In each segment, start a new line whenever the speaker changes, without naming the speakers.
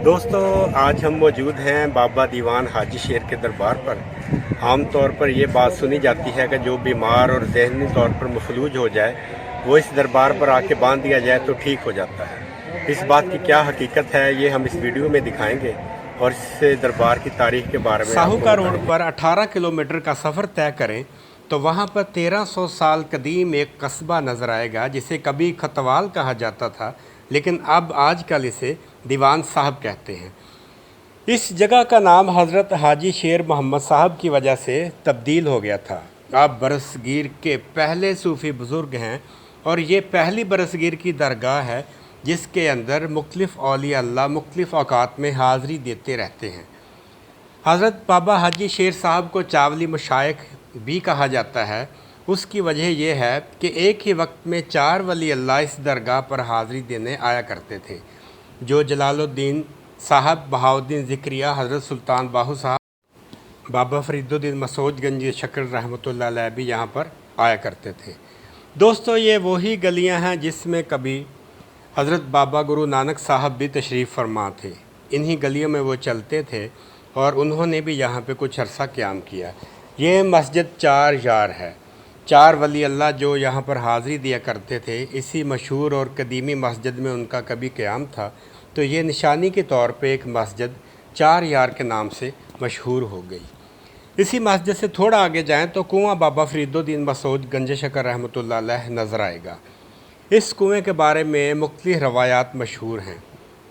दोस्तों, आज हम मौजूद हैं बाबा दीवान हाजी शेर के दरबार पर। आम तौर पर ये बात सुनी जाती है कि जो बीमार और जहनी तौर पर मफलूज हो जाए वो इस दरबार पर आके बांध दिया जाए तो ठीक हो जाता है। इस बात की क्या हकीकत है ये हम इस वीडियो में दिखाएंगे और इस दरबार की तारीख के बारे में।
साहूका रोड पर 18 किलोमीटर का सफ़र तय करें तो वहाँ पर 1300 साल कदीम एक कस्बा नज़र आएगा जिसे कभी खतवाल कहा जाता था, लेकिन अब आजकल इसे दीवान साहब कहते हैं। इस जगह का नाम हज़रत हाजी शेर मोहम्मद साहब की वजह से तब्दील हो गया था। आप बरसगीर के पहले सूफ़ी बुज़ुर्ग हैं और ये पहली बरसगीर की दरगाह है जिसके अंदर मुख्तलिफ़ औलिया अल्लाह मुख्तलिफ़ औक़ात में हाज़री देते रहते हैं। हज़रत बाबा हाजी शेर साहब को चावली मशाइख भी कहा जाता है। उसकी वजह यह है कि एक ही वक्त में 4 वली अल्लाह इस दरगाह पर हाज़री देने आया करते थे, जो जलालुद्दीन साहब, बहाउद्दीन ज़िक्रिया, हज़रत सुल्तान बाहू साहब, बाबा फरीदुद्दीन मसूद गंजी शक्र रहमतुल्लाह अलैह भी यहाँ पर आया करते थे। दोस्तों, ये वही गलियाँ हैं जिसमें कभी हज़रत बाबा गुरु नानक साहब भी तशरीफ़ फरमा थे। इन्हीं गलियों में वो चलते थे और उन्होंने भी यहाँ पे कुछ अरसा क़याम किया। ये मस्जिद 4 यार है। 4 वली अल्लाह जो यहाँ पर हाज़री दिया करते थे, इसी मशहूर और कदीमी मस्जिद में उनका कभी क़याम था, तो ये निशानी के तौर पे एक मस्जिद 4 यार के नाम से मशहूर हो गई। इसी मस्जिद से थोड़ा आगे जाएं तो कुआं बाबा फरीदुद्दीन मसूद गंज शकर रहमतुल्लाह अलैह नज़र आएगा। इस कुएं के बारे में मुख्तलिफ़ रवायात मशहूर हैं,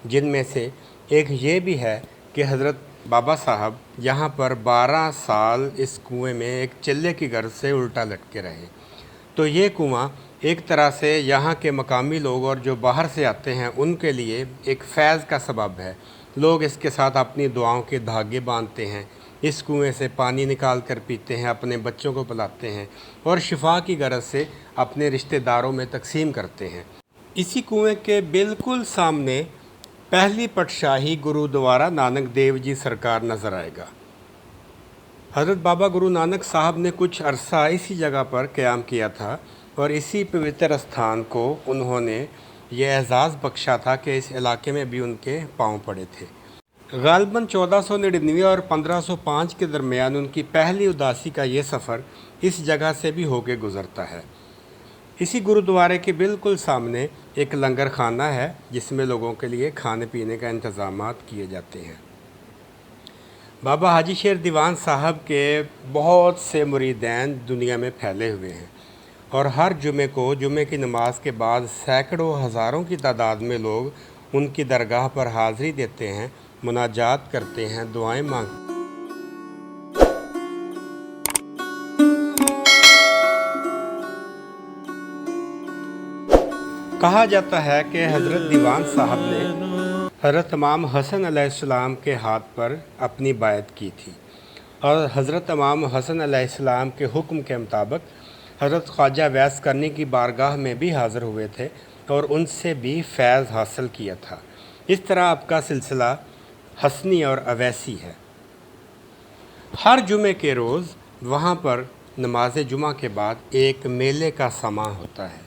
जिनमें से एक ये भी है कि हज़रत बाबा साहब यहाँ पर 12 साल इस कुएं में एक चिल्ले की गर्ज से उल्टा लटके रहे। तो ये कुआं एक तरह से यहाँ के मकामी लोग और जो बाहर से आते हैं उनके लिए एक फैज़ का सबब है। लोग इसके साथ अपनी दुआओं के धागे बांधते हैं, इस कुएं से पानी निकाल कर पीते हैं, अपने बच्चों को पिलाते हैं और शिफा की गरज से अपने रिश्तेदारों में तकसीम करते हैं। इसी कुएं के बिल्कुल सामने पहली पटशाही गुरुद्वारा नानक देव जी सरकार नज़र आएगा। हज़रत बाबा गुरु नानक साहब ने कुछ अरसा इसी जगह पर क़याम किया था और इसी पवित्र स्थान को उन्होंने ये एज़ाज़ बख्शा था कि इस इलाके में भी उनके पाँव पड़े थे। ग़ालिबन 1499 और 1505 के दरमियान उनकी पहली उदासी का ये सफ़र इस जगह से भी होके गुज़रता है। इसी गुरुद्वारे के बिल्कुल सामने एक लंगर खाना है जिसमें लोगों के लिए खाने पीने का इंतज़ामात किए जाते हैं। बाबा हाजी शेर दीवान साहब के बहुत से मुरीदैन दुनिया में फैले हुए हैं और हर जुमे को जुमे की नमाज के बाद सैकड़ों हज़ारों की तादाद में लोग उनकी दरगाह पर हाज़री देते हैं, मुनाजात करते हैं, दुआएं मांगते हैं। कहा जाता है कि हज़रत दीवान साहब ने हज़रत इमाम हसन अलैहिस्सलाम के हाथ पर अपनी बायत की थी और हज़रत इमाम हसन अलैहिस्सलाम के हुक्म के मुताबिक हज़रत ख्वाजा वैस करनी की बारगाह में भी हाज़िर हुए थे और उनसे भी फैज़ हासिल किया था। इस तरह आपका सिलसिला हसनी और अवैसी है। हर जुमे के रोज़ वहाँ पर नमाज जुमा के बाद एक मेले का समा होता है।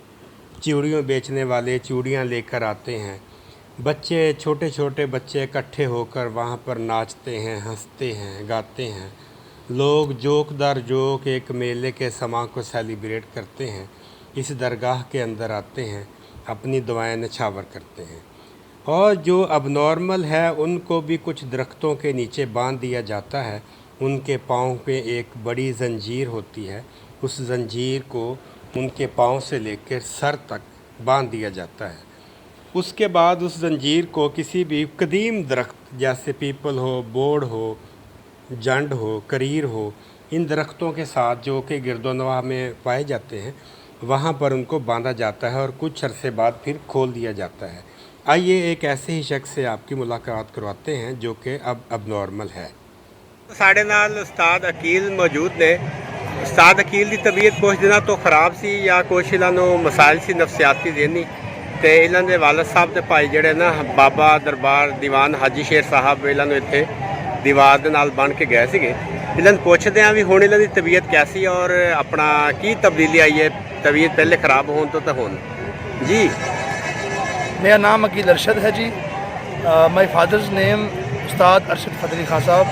चूड़ियों बेचने वाले चूड़ियाँ लेकर आते हैं। बच्चे, छोटे छोटे बच्चे इकट्ठे होकर वहाँ पर नाचते हैं, हंसते हैं, गाते हैं। लोग जोक दर जोक एक मेले के समा को सेलिब्रेट करते हैं। इस दरगाह के अंदर आते हैं, अपनी दुआएं नछावर करते हैं और जो अब नॉर्मल है उनको भी कुछ दरख्तों के नीचे बांध दिया जाता है। उनके पाँव पे एक बड़ी जंजीर होती है, उस जंजीर को उनके पाँव से लेकर सर तक बांध दिया जाता है। उसके बाद उस जंजीर को किसी भी कदीम दरख्त जैसे पीपल हो, बोड़ हो, जंड हो, करीर हो, इन दरख्तों के साथ जो कि गिरदोनवाह में पाए जाते हैं वहाँ पर उनको बांधा जाता है और कुछ अरसे बाद फिर खोल दिया जाता है। आइए एक ऐसे ही शख्स से आपकी मुलाकात करवाते हैं जो कि अब नॉर्मल है।
साढ़े नाल उस्ताद अकील मौजूद ने। उस्ताद अकील की तबीयत कुछ दिनों तो खराब सी या कुछ इन्हों मसाइल सी नफसियाती देनी तो इन्हों के वालद साहब के भाई जड़े ना बाबा दरबार दीवान हाजी शेर साहब इन्हों इतने दीवार के नाल बन के गए थे। इन्होंने पूछते हैं भी हुण इन्हों की तबीयत कैसी और अपना की तब्दीली आई है तबीयत पहले खराब होने तो हुण जी।
मेरा नाम अकील अरशद है जी। माई फादर्स नेम उस्ताद अरशद फतली खान साहब,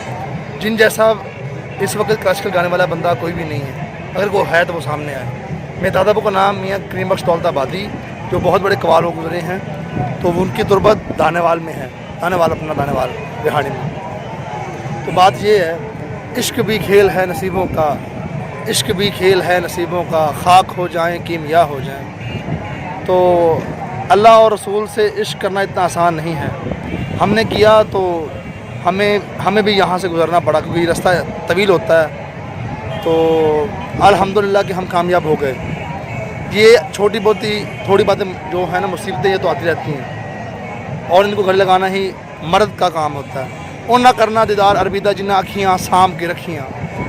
जिन जैसा इस वक्त क्लासिकल गाने वाला बंदा कोई भी नहीं है, अगर कोई है तो वो सामने आए। मेरे दादा बाबू का नाम मियाँ करीम बख्श दौलताबादी, जो बहुत बड़े कवाल हो गुजरे हैं, तो उनकी तुरबत दानेवाल में है, दानेवाल अपना दानेवाल रिहाड़ी में। तो बात ये है, इश्क भी खेल है नसीबों का, इश्क भी खेल है नसीबों का, खाक हो जाएं कीमिया हो जाएं। तो अल्लाह और रसूल से इश्क करना इतना आसान नहीं है। हमने किया तो हमें भी यहाँ से गुजरना पड़ा, क्योंकि रास्ता तवील होता है। तो अल्हम्दुलिल्लाह कि हम कामयाब हो गए। ये छोटी बहुत ही थोड़ी बातें जो है ना, मुसीबतें ये तो आती रहती हैं, और इनको गले लगाना ही मर्द का काम होता है। और ना करना दीदार अरबीदा जिन्ना अखियाँ साम के रखियाँ,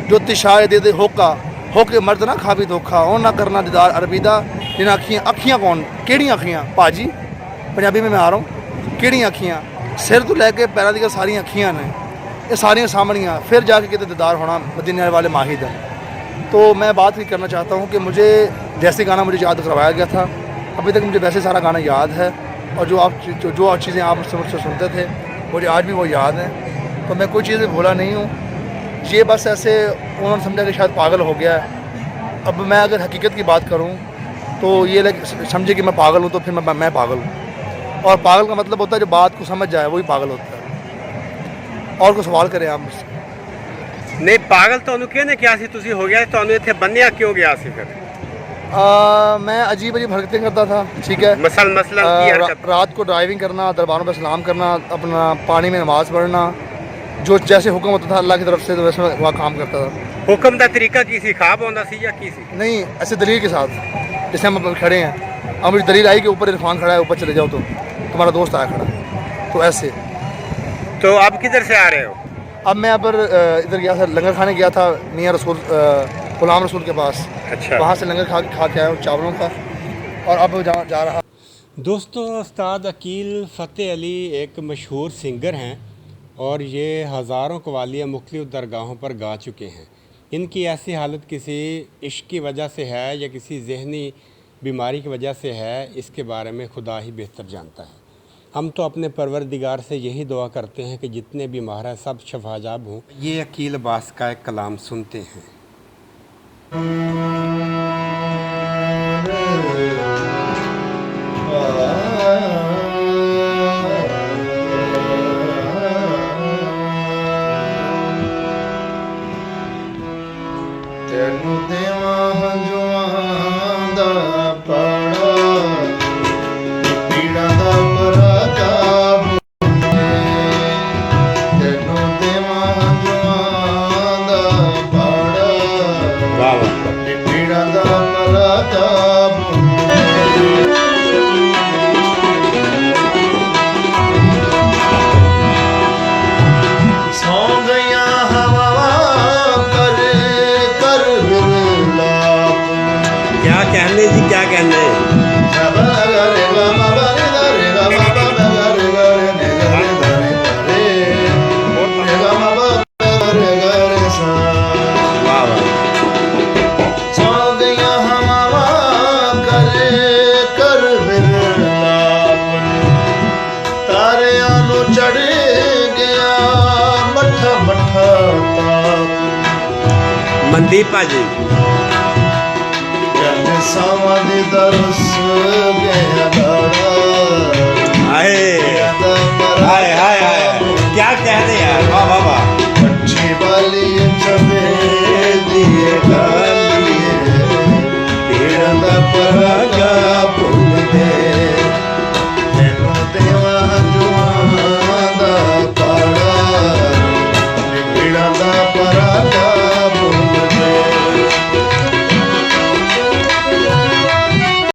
जो तिशाए दे दे होके मर्द ना खा भी धोखा। और ना करना दीदार अरबीदा जिन्ना अखियाँ कौन केड़ी अखियाँ भाजी, पंजाबी में मैं आ रहा हूँ, केड़ी अखियाँ सिर तो लैके पैरों दी सारियाँ अखियाँ ने, ये सारियाँ सामनियाँ, फिर जाके कितने दीदार होना मदीने वाले माहिद हैं। तो मैं बात ही करना चाहता हूँ कि मुझे जैसे गाना मुझे याद करवाया गया था, अभी तक मुझे वैसे सारा गाना याद है, और जो चीज़ें आप मुझसे सुनते थे मुझे आज भी वो याद हैं। तो मैं कोई चीज़ भूला नहीं हूँ। ये बस ऐसे उन्होंने समझा कि शायद पागल हो गया है। अब मैं अगर हकीकत की बात करूँ तो ये समझे कि मैं पागल हूँ, तो फिर मैं पागल हूँ। और पागल का मतलब होता है जो बात को समझ जाए वही पागल होता है। और कोई सवाल करें आप मुझसे?
नहीं, पागल ਤੁਹਾਨੂੰ ਕਿਹਨੇ ਕਿਹਾ ਸੀ ਤੁਸੀਂ ਹੋ ਗਿਆ, ਤੁਹਾਨੂੰ ਇੱਥੇ ਬੰਨਿਆ ਕਿਉਂ ਗਿਆ ਸੀ ਫਿਰ?
मैं अजीब हरकतें करता था, ठीक है।
मसलन की हरकत?
रात को ड्राइविंग करना, दरबारों पर सलाम करना, अपना पानी में नमाज़ पढ़ना, जो जैसे हुक्म होता था अल्लाह की तरफ से, तो वैसे वह काम करता था।
हुक्म का तरीका की सी? ख्वाब आंदा सी या की सी?
नहीं, ऐसे दलील के साथ, जैसे हम खड़े हैं, अब मुझे दलील आई कि ऊपर इरफान खड़ा है, ऊपर चले जाओ तो तुम्हारा दोस्त आया खड़ा, तो ऐसे।
तो आप किधर से आ रहे हो?
अब मैं इधर गया था, लंगर खाने गया था मियाँ रसूल गुलाम रसूल के पास।
अच्छा।
वहाँ से लंगर खा के आया हूँ चावलों का, और अब जा रहा।
दोस्तों, उस्ताद अकील फ़तेह अली एक मशहूर सिंगर हैं, और ये हज़ारों कवालियाँ मुख्तलिफ़ दरगाहों पर गा चुके हैं। इनकी ऐसी हालत किसी इश्क की वजह से है या किसी जहनी बीमारी की वजह से है, इसके बारे में खुदा ही बेहतर जानता है। हम तो अपने परवरदिगार से यही दुआ करते हैं कि जितने बीमार हैं सब शफायाब हों। ये अकील अब्बास का एक कलाम सुनते हैं।
ਤੈਨੂੰ ਦੇਵਾਂ ਜੁਆਂ ਦਾ ਪਾੜਾ, ਪੀੜਾਂ ਦਾ ਪਰਾਗਾ ਬੁੱਝੇ। ਤੈਨੂੰ ਦੇਵਾਂ ਜੁਆਂ ਦਾ ਪਾੜਾ,
वाह वाह।
ਪੀੜਾਂ ਦਾ ਪਰਾਗਾ ਬੁੱਝੇ। ਸੌਂ ਗਈਆਂ ਹਵਾਵਾਂ ਕਰ ਵਿਰਲਾ।
क्या कहने जी, क्या कहने? वाह वाह।
ਸੌਂ ਗਈਆਂ ਹਵਾਵਾਂ ਕਰ ਵਿਰਲਾਪ, ਤਾਰਿਆਂ ਨੂੰ ਚੜ ਗਿਆ ਮੱਠਾ ਮੱਠਾ ਤਾਪ।
मनदीप भाजी,
ਜਨ ਸਾਵਾਂ ਦੇ ਦਰਸ ਗਿਆ ਦਾੜਾ।
हाय हाय हाय हाय, क्या कहने यार, वाह वाह वाह।
पक्षी वाली चवे दिए गालिए, पीड़ा दा परागा भुल दे।